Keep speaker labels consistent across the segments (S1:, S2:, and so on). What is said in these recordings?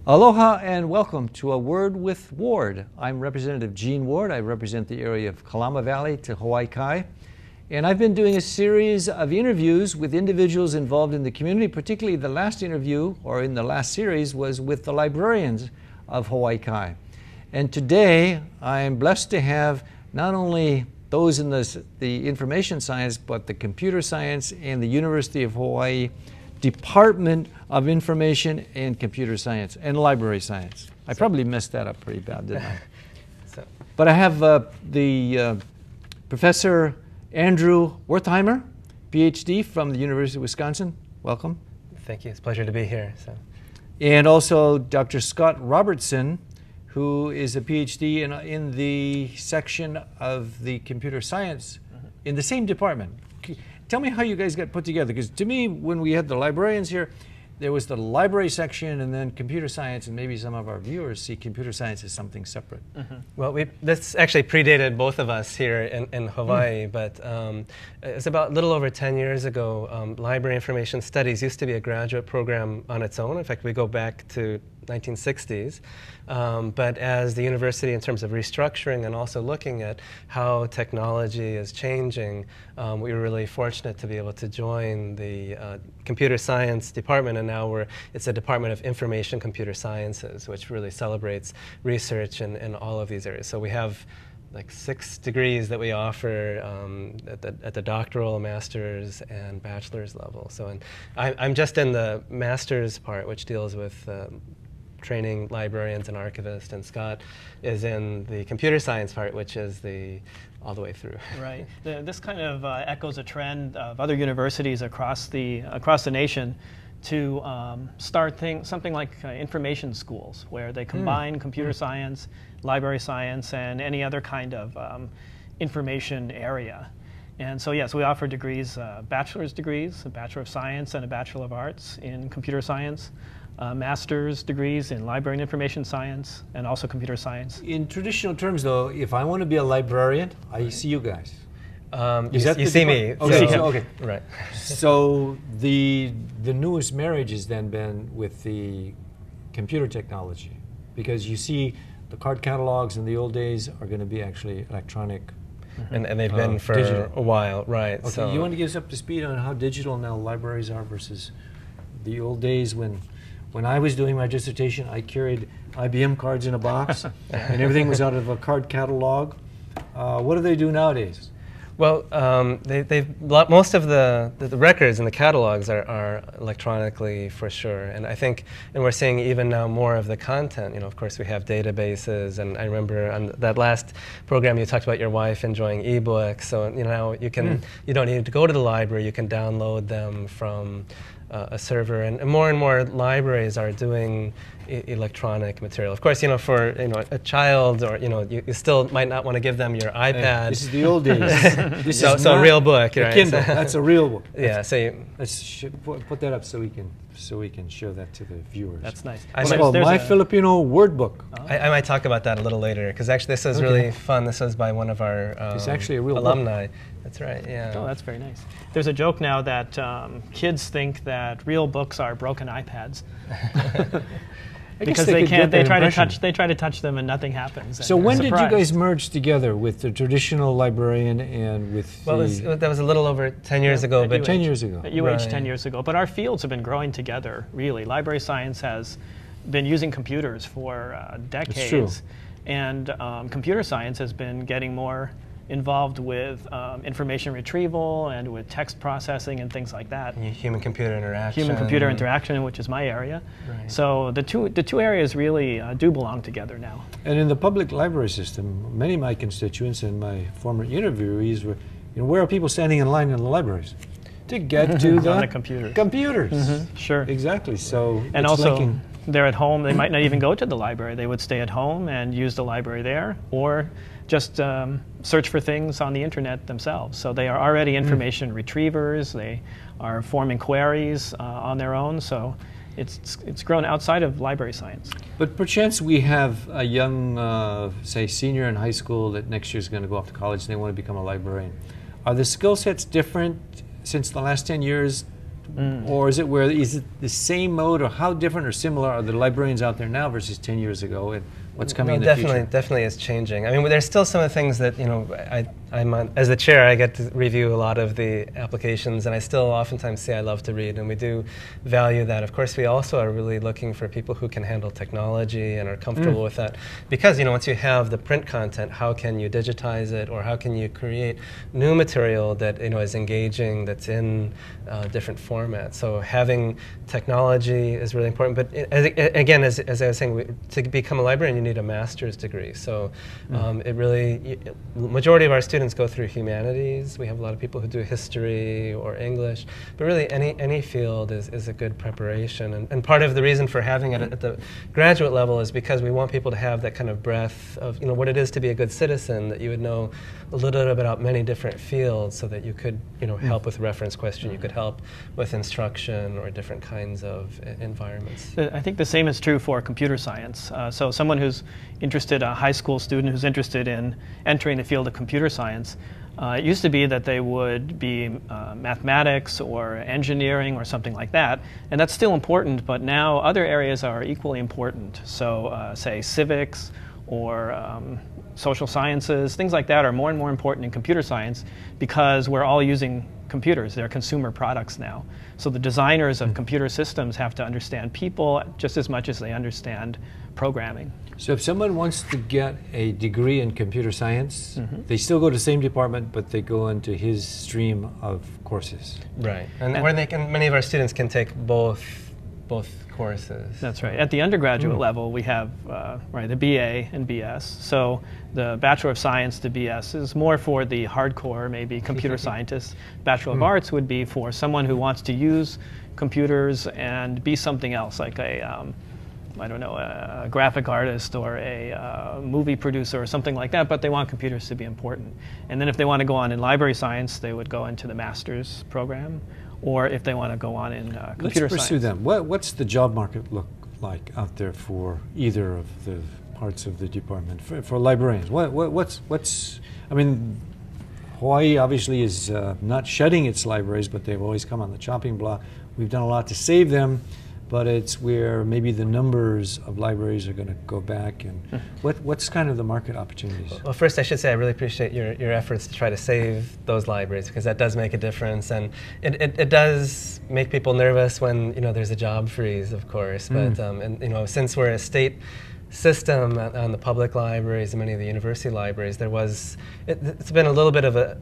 S1: Aloha and welcome to A Word with Ward. I'm Representative Gene Ward. I represent the area of Kalama Valley to Hawaii Kai. And I've been doing a series of interviews with individuals involved in the community. Particularly the last interview, or in the last series, was with the librarians of Hawaii Kai. And today I am blessed to have not only those in the information science, but the computer science and the University of Hawaii Department of Information and Computer Science and Library Science. I probably messed that up pretty bad, didn't I? But I have Professor Andrew Wertheimer, Ph.D. from the University of Wisconsin. Welcome.
S2: Thank you. It's a pleasure to be here.
S1: And also Dr. Scott Robertson, who is a Ph.D. in the section of the computer science in the same department. Tell me how you guys got put together, because to me, when we had the librarians here, there was the library section and then computer science, and maybe some of our viewers see computer science as something separate.
S2: Well, this actually predated both of us here in Hawaii, but it's about a little over 10 years ago. Library Information Studies used to be a graduate program on its own. In fact, we go back to 1960s. But as the university, in terms of restructuring and also looking at how technology is changing, we were really fortunate to be able to join the computer science department, and now it's a Department of Information Computer Sciences, which really celebrates research in all of these areas. So we have like 6 degrees that we offer at the doctoral, master's, and bachelor's level. So I'm just in the master's part, which deals with training librarians and archivists, and Scott is in the computer science part, which is all the way through.
S3: Right. This kind of echoes a trend of other universities across the nation to start something like information schools, where they combine computer science, library science, and any other kind of information area. And so yes, we offer degrees, bachelor's degrees, a Bachelor of Science and a Bachelor of Arts in computer science, master's degrees in library and information science, and also computer science.
S1: In traditional terms, though, if I want to be a librarian, I see you guys.
S2: You see me.
S1: Okay, okay.
S2: Right.
S1: So the newest marriage has then been with the computer technology, because you see the card catalogs in the old days are going to be actually electronic.
S2: And they've been for
S1: digital.
S2: a while, right.
S1: Okay,
S2: so
S1: you want to give us up to speed on how digital now libraries are versus the old days when I was doing my dissertation, I carried IBM cards in a box, and everything was out of a card catalog. What do they do nowadays?
S2: Well, most of the records and the catalogs are electronically, for sure, and I think, and we're seeing even now more of the content. You know, of course, we have databases, and I remember on that last program you talked about your wife enjoying eBooks. So you know, you can you don't need to go to the library; you can download them from a server, and more libraries are doing electronic material. Of course, you know, for a child, or you still might not want to give them your iPad.
S1: This is the old days.
S2: so a real book, right?
S1: Kindle. That's a real book.
S2: Yeah. So
S1: let's put that up so we can show that to the viewers.
S3: That's nice.
S1: It's called My Filipino Word Book.
S2: I might talk about that a little later, because actually this is really fun. This was by one of our
S1: it's actually a real
S2: alumni.
S1: book.
S2: That's right. Yeah.
S3: Oh, that's very nice. There's a joke now that kids think that real books are broken iPads. Because they can't. They try to touch them and nothing happens.
S1: So when did you guys merge together with the traditional librarian and with
S2: that was a little over 10 years ago.
S1: But 10 years ago.
S3: At UH 10 years ago. But our fields have been growing together, really. Library science has been using computers for decades.
S1: That's true.
S3: And computer science has been getting more involved with information retrieval and with text processing and things like that.
S2: Human-computer interaction.
S3: Human-computer interaction, which is my area.
S2: Right.
S3: So the two areas really do belong together now.
S1: And in the public library system, many of my constituents and my former interviewees were, where are people standing in line in the libraries? To get to the
S3: computers.
S1: Computers.
S3: Sure.
S1: Exactly. So
S3: and also, they're at home. They might not even go to the library. They would stay at home and use the library there, or just search for things on the internet themselves. So they are already information retrievers. They are forming queries on their own. So it's grown outside of library science.
S1: But perchance we have a young, say, senior in high school that next year is going to go off to college and they want to become a librarian. Are the skill sets different since the last 10 years Or is it the same mode, or how different or similar are the librarians out there now versus 10 years ago, and what's coming in the future?
S2: Definitely is changing. I mean, there's still some of the things that, I'm as the chair, I get to review a lot of the applications, and I still oftentimes say I love to read, and we do value that. Of course, we also are really looking for people who can handle technology and are comfortable with that, because once you have the print content, how can you digitize it, or how can you create new material that is engaging, that's in different formats? So having technology is really important. But again, as I was saying, to become a librarian, you need a master's degree. So majority of our students go through humanities. We have a lot of people who do history or English, but really any field is a good preparation. And part of the reason for having it at the graduate level is because we want people to have that kind of breadth of what it is to be a good citizen, that you would know a little bit about many different fields, so that you could help with reference question, you could help with instruction or different kinds of environments.
S3: I think the same is true for computer science. So someone who's interested, a high school student who's interested in entering the field of computer science, it used to be that they would be mathematics or engineering or something like that, and that's still important, but now other areas are equally important. So say civics or social sciences, things like that are more and more important in computer science, because we're all using computers. They're consumer products now. So the designers of computer systems have to understand people just as much as they understand programming.
S1: So if someone wants to get a degree in computer science, they still go to the same department, but they go into his stream of courses.
S2: Right, and many of our students can take both courses.
S3: That's right. At the undergraduate level, we have the BA and BS. So the Bachelor of Science, the BS, is more for the hardcore, maybe computer scientists. Bachelor of Arts would be for someone who wants to use computers and be something else, like a graphic artist or a movie producer or something like that, but they want computers to be important. And then if they want to go on in library science, they would go into the master's program, or if they want to go on in computer science.
S1: Let's pursue them. What's the job market look like out there for either of the parts of the department, for librarians? I mean, Hawaii obviously is not shutting its libraries, but they've always come on the chopping block. We've done a lot to save them, but it's where maybe the numbers of libraries are going to go back. And what's kind of the market opportunities?
S2: Well, first I should say I really appreciate your efforts to try to save those libraries, because that does make a difference, and it does make people nervous when there's a job freeze, of course. But since we're a state system on the public libraries and many of the university libraries, it's been a little bit of a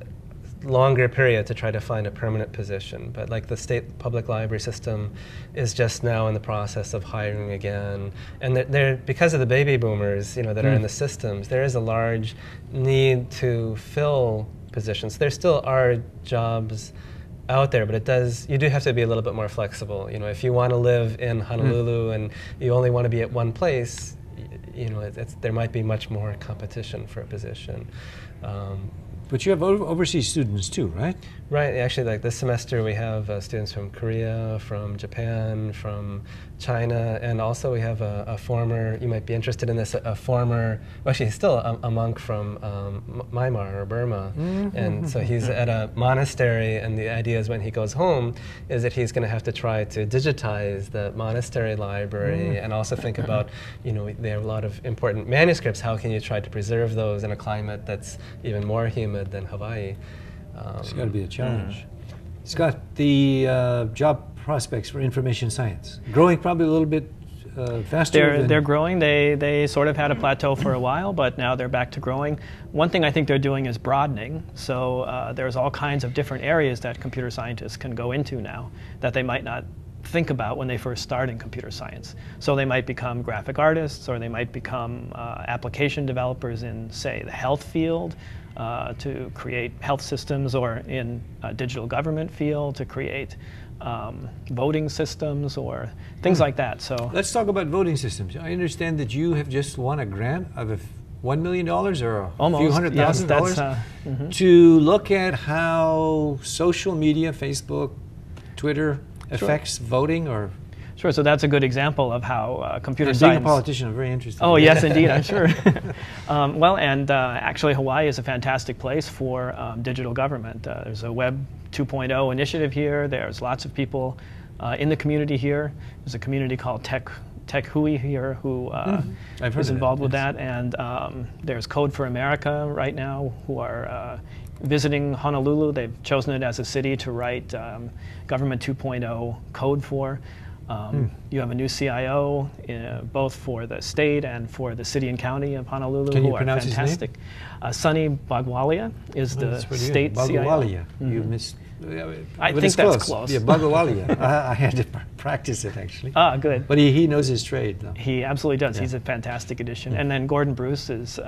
S2: longer period to try to find a permanent position. But like the state public library system is just now in the process of hiring again. And because of the baby boomers that are in the systems, there is a large need to fill positions. There still are jobs out there, but you do have to be a little bit more flexible. If you want to live in Honolulu and you only want to be at one place, there might be much more competition for a position.
S1: But you have overseas students too, right?
S2: Right. Actually, like this semester, we have students from Korea, from Japan, from China, and also we have a former, you might be interested in this, a former, well, actually he's still a monk from Myanmar or Burma, and so he's at a monastery, and the idea is when he goes home is that he's going to have to try to digitize the monastery library and also think about, they have a lot of important manuscripts. How can you try to preserve those in a climate that's even more humid than Hawaii?
S1: It's got to be a challenge. Scott, the job prospects for information science, growing probably a little bit faster?
S3: They're growing. They sort of had a plateau for a while, but now they're back to growing. One thing I think they're doing is broadening. So there's all kinds of different areas that computer scientists can go into now that they might not think about when they first start in computer science. So they might become graphic artists, or they might become application developers in, say, the health field, to create health systems, or in a digital government field to create voting systems or things like that. So
S1: let's talk about voting systems. I understand that you have just won a grant of $1 million or a few $100,000 to look at how social media, Facebook, Twitter, affects voting. Or
S3: Sure, so that's a good example of how computer
S1: and
S3: science...
S1: being a politician, I'm very interested.
S3: Oh, yes, indeed, I'm sure. Actually, Hawaii is a fantastic place for digital government. There's a web 2.0 initiative here. There's lots of people in the community here. There's a community called Tech HUI here who is involved with that. And there's Code for America right now who are visiting Honolulu. They've chosen it as a city to write Government 2.0 code for. You have a new CIO, both for the state and for the city and county of Honolulu,
S1: Can you
S3: who are
S1: pronounce
S3: fantastic. Sunny Bagwalia is the state
S1: Bagwalia.
S3: CIO.
S1: You missed.
S3: I think that's close.
S1: Yeah, Bagwalia. I had to practice it actually.
S3: Ah, good.
S1: But he knows his trade, though.
S3: He absolutely does. Yeah. He's a fantastic addition. And then Gordon Bruce is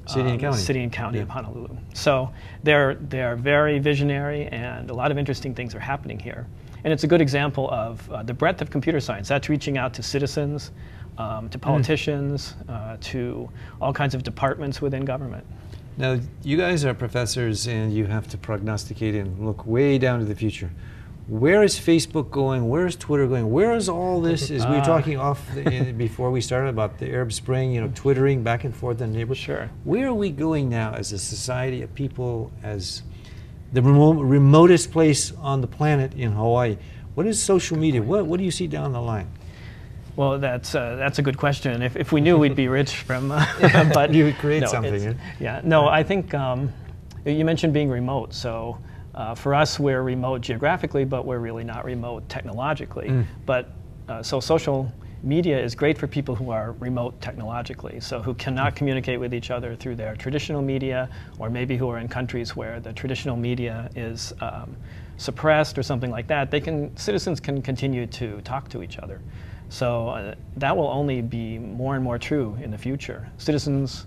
S1: City and County
S3: of Honolulu. So they're very visionary, and a lot of interesting things are happening here. And it's a good example of the breadth of computer science. That's reaching out to citizens, to politicians, to all kinds of departments within government.
S1: Now, you guys are professors, and you have to prognosticate and look way down to the future. Where is Facebook going? Where is Twitter going? Where is all this? As we were talking before we started about the Arab Spring, twittering back and forth in neighborhoods.
S3: Sure.
S1: Where are we going now as a society of people, as the remotest place on the planet in Hawaii? What is social media? What do you see down the line?
S3: Well, that's a good question. If we knew, we'd be rich from. But
S1: you would create something.
S3: Yeah. No, I think you mentioned being remote. So for us, we're remote geographically, but we're really not remote technologically. But so social media is great for people who are remote technologically, so who cannot communicate with each other through their traditional media, or maybe who are in countries where the traditional media is suppressed or something like that. Citizens can continue to talk to each other. So that will only be more and more true in the future. Citizens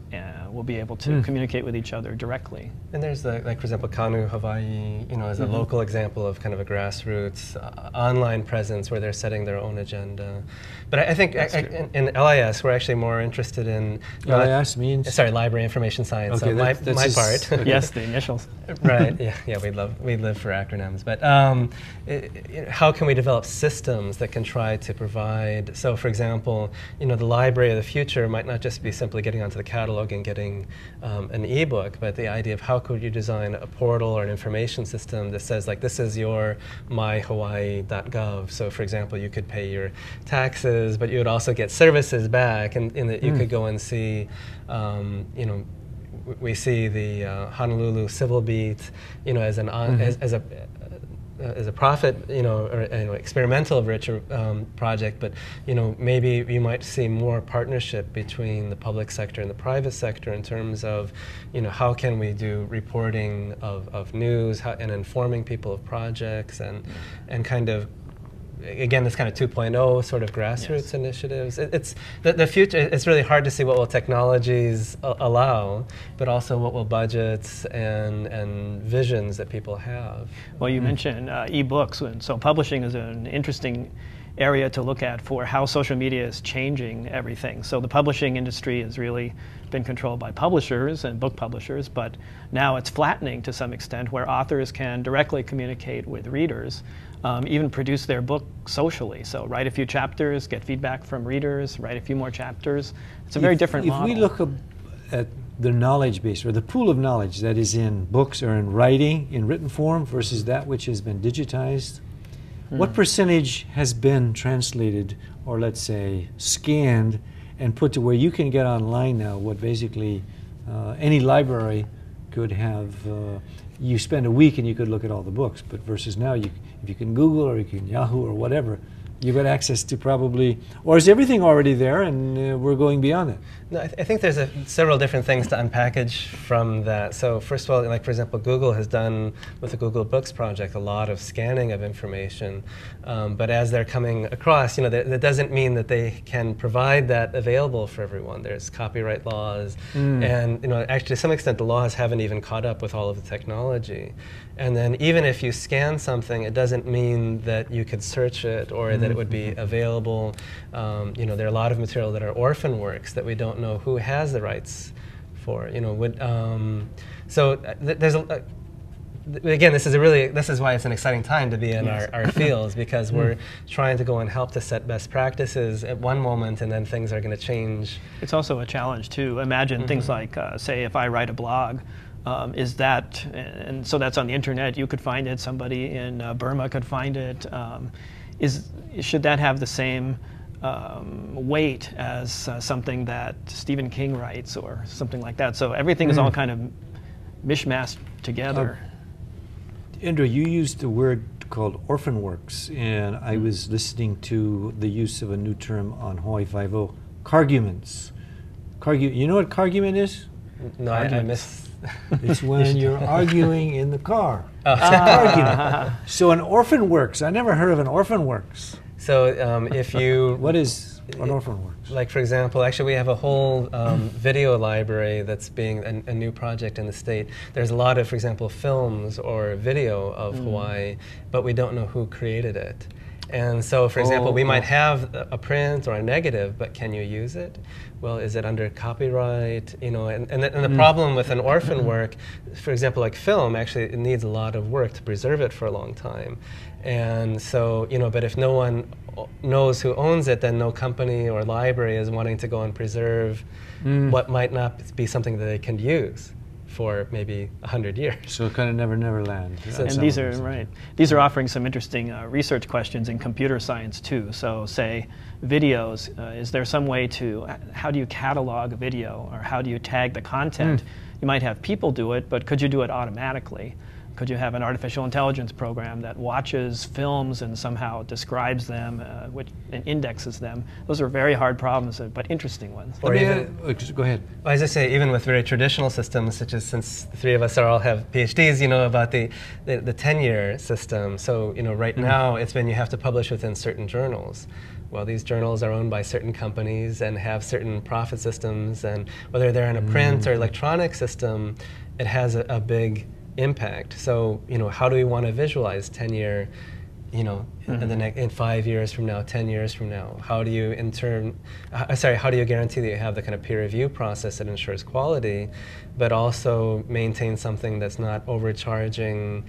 S3: will be able to communicate with each other directly.
S2: And there's like for example, Kanu, Hawaii, as a local example of kind of a grassroots online presence where they're setting their own agenda. But I think in LIS, we're actually more interested in
S1: LIS means
S2: Library Information Science.
S1: Okay,
S2: so my part.
S3: Okay. Yes, the initials.
S2: Right. Yeah. We live for acronyms. But how can we develop systems that can try to provide? So, for example, the library of the future might not just be simply getting onto the catalog and getting an ebook, but the idea of how could you design a portal or an information system that says, like, this is your myhawaii.gov. So, for example, you could pay your taxes, but you would also get services back, and in that you could go and see, we see the Honolulu Civil Beat, as an as a profit, or experimental rich project, but maybe you might see more partnership between the public sector and the private sector in terms of, how can we do reporting of news and informing people of projects and kind of. Again, this kind of 2.0 sort of grassroots initiatives. It's the future. It's really hard to see what will technologies allow, but also what will budgets and visions that people have.
S3: Well, you mentioned eBooks, and so publishing is an interesting area to look at for how social media is changing everything. So the publishing industry has really been controlled by publishers and book publishers, but now it's flattening to some extent, where authors can directly communicate with readers, even produce their book socially. So write a few chapters, get feedback from readers, write a few more chapters. It's a very different model.
S1: If we look at the knowledge base, or the pool of knowledge that is in books or in writing, in written form, versus that which has been digitized, what percentage has been translated, or let's say scanned, and put to where you can get online now what basically any library could have? You spend a week and you could look at all the books, but versus now, if you can Google or you can Yahoo or whatever, you've got access to probably, or is everything already there and we're going beyond it?
S2: No, I think there's several different things to unpackage from that. So first of all, like for example, Google has done with the Google Books project a lot of scanning of information, but as they're coming across, that doesn't mean that they can provide that available for everyone. There's copyright laws, and actually to some extent the laws haven't even caught up with all of the technology. And then even if you scan something, it doesn't mean that you could search it or that it would be available. There are a lot of material that are orphan works that we don't know who has the rights for. There's again, this is why it's an exciting time to be in our fields, because we're trying to go and help to set best practices at one moment, and then things are going to change.
S3: It's also a challenge to imagine things like, say, if I write a blog, Is that, and so that's on the internet, you could find it, somebody in Burma could find it. Should that have the same weight as something that Stephen King writes or something like that? So everything is all kind of mishmashed together.
S1: Indra, you used a word called orphan works, and I was listening to the use of a new term on Hawaii Five-0, carguments. You know what cargument is?
S2: No, I missed.
S1: It's when you're arguing in the car. It's an argument. So an orphan works. I never heard of an orphan works.
S2: So if you...
S1: What is an orphan works?
S2: Like, for example, actually we have a whole video library that's being a new project in the state. There's a lot of, for example, films or video of Hawaii, but we don't know who created it. And so, for example, we might have a print or a negative, but can you use it? Well, is it under copyright? You know, and the problem with an orphan work, for example, like film, actually it needs a lot of work to preserve it for a long time. And so, you know, but if no one knows who owns it, then no company or library is wanting to go and preserve what might not be something that they can use for maybe 100 years.
S1: So kind of never land.
S3: And these are right. These are offering some interesting research questions in computer science too. So say videos, is there some way to, how do you catalog a video, or how do you tag the content? You might have people do it, but could you do it automatically? Could you have an artificial intelligence program that watches films and somehow describes them and indexes them? Those are very hard problems, but interesting ones.
S1: Or even, go ahead.
S2: Well, as I say, even with very traditional systems, such as, since the three of us all have PhDs, you know, about the tenure system. So, you know, right now it's been you have to publish within certain journals. Well, these journals are owned by certain companies and have certain profit systems, and whether they're in a print or electronic system, it has a big impact. So, you know, how do we want to visualize tenure, you know, in 5 years from now, 10 years from now? How do you how do you guarantee that you have the kind of peer review process that ensures quality, but also maintain something that's not overcharging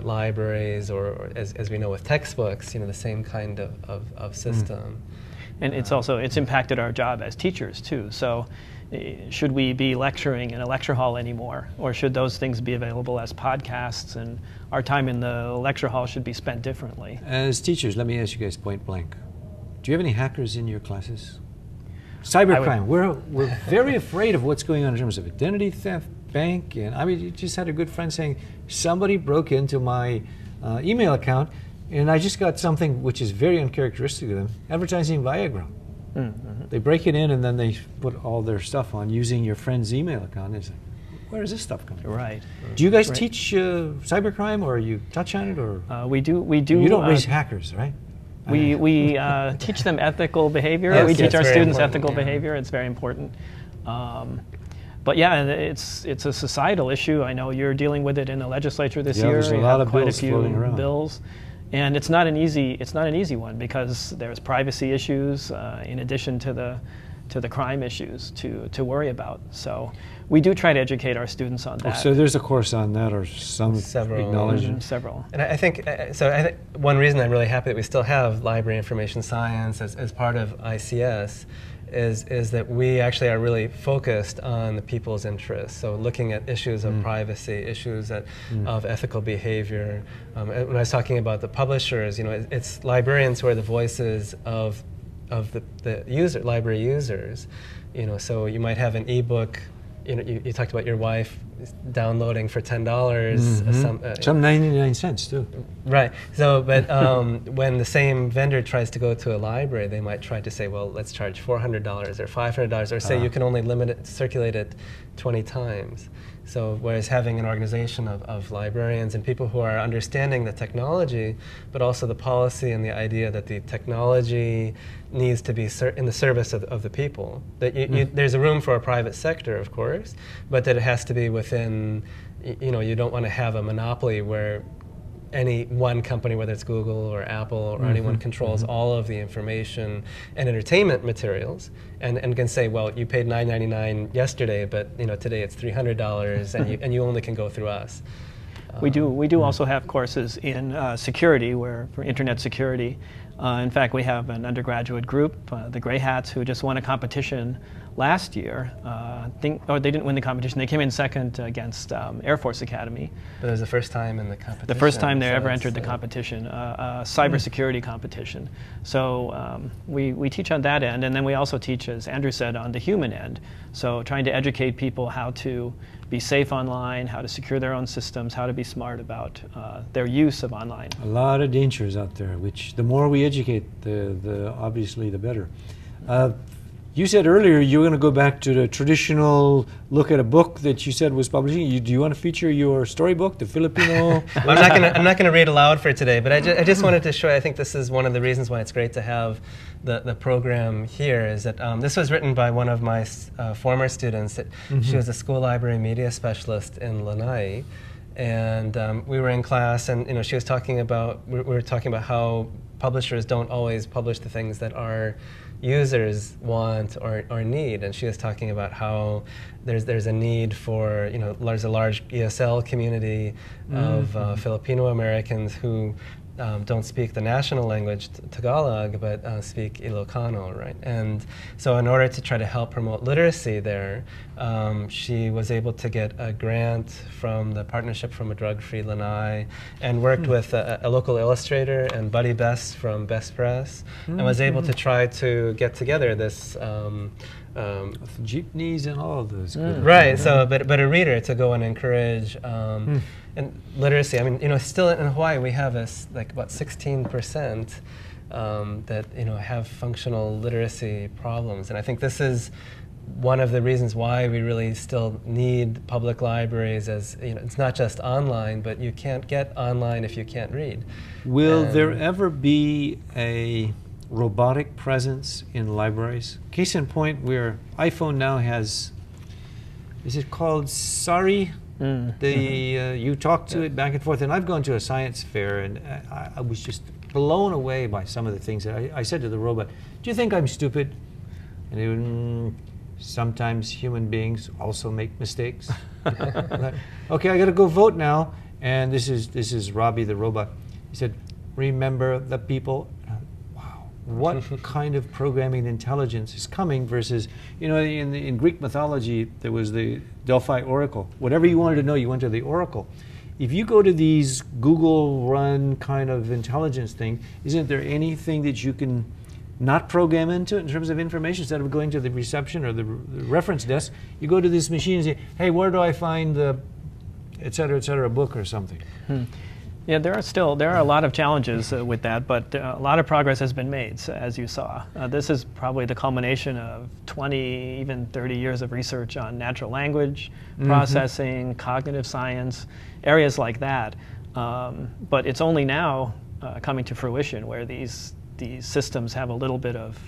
S2: libraries, or as we know with textbooks, you know, the same kind of system.
S3: And it's also, it's impacted our job as teachers too. So should we be lecturing in a lecture hall anymore? Or should those things be available as podcasts, and our time in the lecture hall should be spent differently?
S1: As teachers, let me ask you guys point blank. Do you have any hackers in your classes? Cybercrime. We're very afraid of what's going on in terms of identity theft, bank, and I mean, you just had a good friend saying, somebody broke into my email account, and I just got something which is very uncharacteristic of them, advertising Viagra. They break it in, and then they put all their stuff on using your friend's email account. It's like, where is this stuff coming from?
S3: Right.
S1: Do you guys teach cybercrime, or you touch on it, or
S3: we do.
S1: You don't raise hackers, right?
S3: We teach them ethical behavior.
S2: Yes,
S3: we teach our students
S2: important,
S3: ethical behavior. It's very important. But yeah, it's a societal issue. I know you're dealing with it in the legislature this year.
S1: There's a lot of
S3: quite
S1: bills
S3: a few
S1: floating around.
S3: bills. And it's not an easy one, because there's privacy issues in addition to the crime issues to worry about. So we do try to educate our students on that.
S1: So there's a course on that, or
S2: Several.
S1: acknowledging?
S3: Several.
S2: And I think one reason I'm really happy that we still have library information science as part of ICS is that we actually are really focused on the people's interests. So looking at issues of privacy, issues of ethical behavior. When I was talking about the publishers, you know, it's librarians who are the voices of the library users. You know, so you might have an ebook. You know, you talked about your wife downloading for $10.
S1: Some 99 cents too.
S2: Right. So, but when the same vendor tries to go to a library, they might try to say, well, let's charge $400 or $500, or say you can only circulate it 20 times. So whereas having an organization of librarians and people who are understanding the technology, but also the policy and the idea that the technology needs to be in the service of the people. That there's a room for a private sector, of course, but that it has to be within, you know, you don't want to have a monopoly where any one company, whether it's Google or Apple or anyone, controls all of the information and entertainment materials, and can say, well, you paid $9.99 yesterday, but you know today it's $300, and you only can go through us.
S3: We do also have courses in security, for internet security, In fact, we have an undergraduate group, the Gray Hats, who just won a competition last year. They didn't win the competition. They came in second against Air Force Academy.
S2: But it was the first time in the competition.
S3: The first time they ever entered the competition, a cybersecurity competition. So we teach on that end, and then we also teach, as Andrew said, on the human end. So trying to educate people how to be safe online, how to secure their own systems, how to be smart about their use of online.
S1: A lot of dangers out there, which the more we educate, obviously the better. You said earlier you were going to go back to the traditional look at a book that you said was publishing. Do you want to feature your storybook, the Filipino?
S2: Well, I'm not going to read aloud for today, but I just wanted to show. I think this is one of the reasons why it's great to have the program here. Is that this was written by one of my former students. She was a school library media specialist in Lanai, and we were in class, and she was talking about we were talking about how publishers don't always publish the things that our users want or need, and she was talking about how there's a need for, there's a large ESL community of Filipino Americans who don't speak the national language, Tagalog, but speak Ilocano, right? And so in order to try to help promote literacy there, she was able to get a grant from the Partnership from a Drug-Free Lanai, and worked with a local illustrator and Buddy Best from Best Press, and was able to try to get together this
S1: jeepneys and all of those.
S2: Right, so but a reader to go and encourage and literacy. I mean, still in Hawaii we have about 16% that have functional literacy problems, and I think this is one of the reasons why we really still need public libraries. As it's not just online, but you can't get online if you can't read.
S1: Will there ever be a robotic presence in libraries? Case in point, where iPhone now has, is it called Sari? You talk to it back and forth, and I've gone to a science fair, and I was just blown away by some of the things that I said to the robot, do you think I'm stupid? And it would, sometimes human beings also make mistakes. Okay, I got to go vote now, and this is Robbie the robot. He said, remember the people. What kind of programming intelligence is coming versus, in Greek mythology, there was the Delphi Oracle. Whatever you wanted to know, you went to the Oracle. If you go to these Google-run kind of intelligence thing, isn't there anything that you can not program into it in terms of information? Instead of going to the reception or the reference desk, you go to this machine and say, hey, where do I find the et cetera, book or something?
S3: Yeah, there are a lot of challenges with that, but a lot of progress has been made, as you saw. This is probably the culmination of 20, even 30 years of research on natural language processing, cognitive science, areas like that. But it's only now coming to fruition where these systems have a little bit of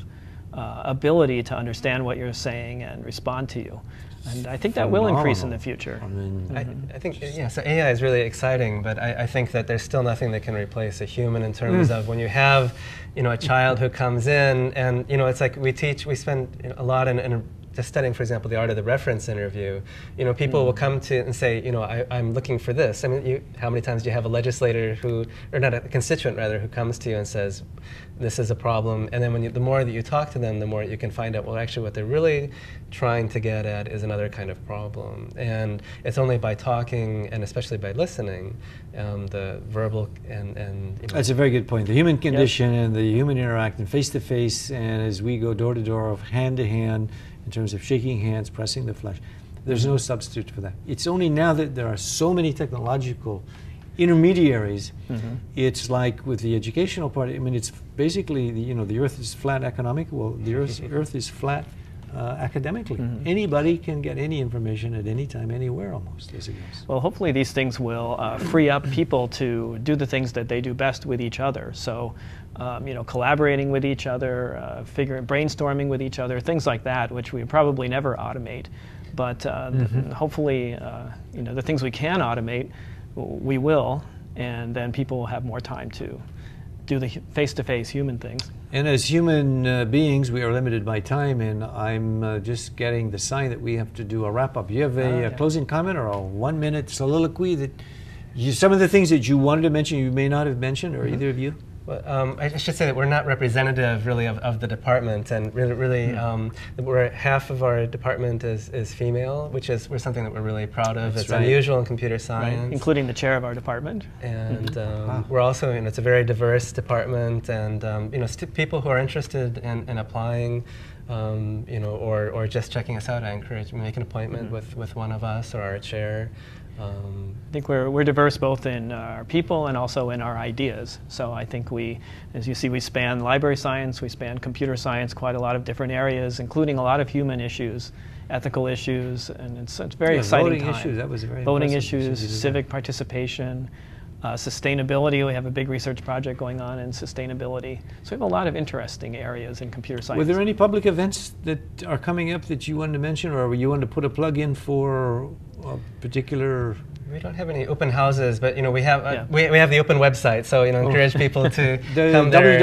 S3: ability to understand what you're saying and respond to you. And I think that will increase in the future.
S2: I think, so AI is really exciting, but I think that there's still nothing that can replace a human in terms of when you have, a child who comes in, and, it's like we spend a lot in just studying, for example, the art of the reference interview. People will come to and say, I'm looking for this. I mean, how many times do you have a legislator or not a constituent rather, who comes to you and says, this is a problem, and then the more that you talk to them, the more you can find out, well, actually what they're really trying to get at is another kind of problem. And it's only by talking, and especially by listening, the verbal and
S1: That's a very good point. The human condition and the human interaction face-to-face, and as we go door-to-door, hand-to-hand, in terms of shaking hands, pressing the flesh, there's no substitute for that. It's only now that there are so many technological intermediaries, it's like with the educational part, I mean, it's basically, the earth is flat economically, well, the earth is flat academically. Anybody can get any information at any time, anywhere almost, as it goes.
S3: Well, hopefully these things will free up people to do the things that they do best with each other. So, collaborating with each other, brainstorming with each other, things like that, which we probably never automate. But hopefully, the things we can automate, we will, and then people will have more time to do the face-to-face human things.
S1: And as human beings, we are limited by time, and I'm just getting the sign that we have to do a wrap-up. You have a closing comment or a 1-minute soliloquy that some of the things that you wanted to mention, you may not have mentioned, or either of you?
S2: Well, I should say that we're not representative really of the department, and really we're half of our department is female, which is something that we're really proud of. It's unusual in computer science,
S3: right. Including the chair of our department.
S2: And we're also, it's a very diverse department, and people who are interested in applying, or just checking us out, I encourage you to make an appointment with one of us or our chair.
S3: I think we're diverse both in our people and also in our ideas. So I think we, as you see, we span library science, we span computer science, quite a lot of different areas, including a lot of human issues, ethical issues, and it's a very exciting
S1: voting
S3: time.
S1: Issues, that was very
S3: voting
S1: impressive.
S3: issues, civic participation, sustainability. We have a big research project going on in sustainability. So we have a lot of interesting areas in computer science.
S1: Were there any public events that are coming up that you wanted to mention, or you wanted to put a plug in for a particular?
S2: We don't have any open houses, but we have we have the open website, so encourage people to come there.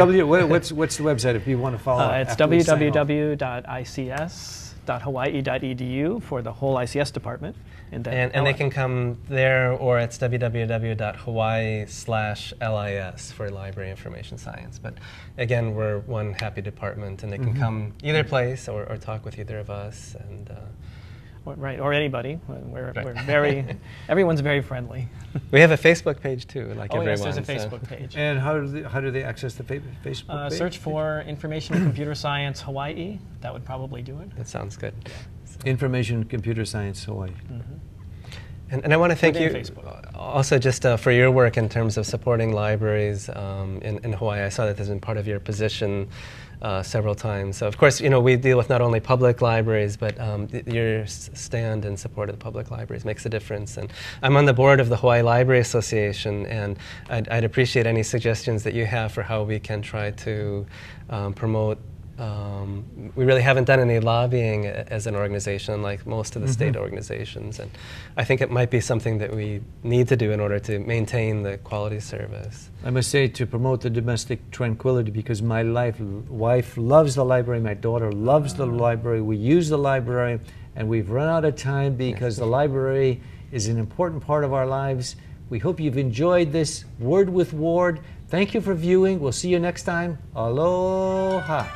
S1: What's the website if you want to follow?
S3: It's www.ics.hawaii.edu for the whole ICS department.
S2: And they can come there, or it's www.hawaii/LIS for Library Information Science. But again, we're one happy department, and they can come either place or talk with either of us. And
S3: right, or anybody. We're very, everyone's very friendly.
S2: We have a Facebook page too, like everyone.
S3: Yes, there's a Facebook page.
S1: And how do they access the Facebook page?
S3: Search for Information and Computer Science Hawaii. That would probably do it.
S2: That sounds good.
S3: Yeah.
S1: Information Computer Science Hawaii.
S2: And I want to thank you also just for your work in terms of supporting libraries in Hawaii. I saw that has been part of your position several times. So of course, we deal with not only public libraries, but your stand in support of the public libraries makes a difference. And I'm on the board of the Hawaii Library Association, and I'd appreciate any suggestions that you have for how we can try to promote. We really haven't done any lobbying as an organization like most of the state organizations, and I think it might be something that we need to do in order to maintain the quality service.
S1: I must say, to promote the domestic tranquility, because my wife loves the library, my daughter loves the library, we use the library, and we've run out of time because the library is an important part of our lives. We hope you've enjoyed this Word with Ward. Thank you for viewing. We'll see you next time. Aloha.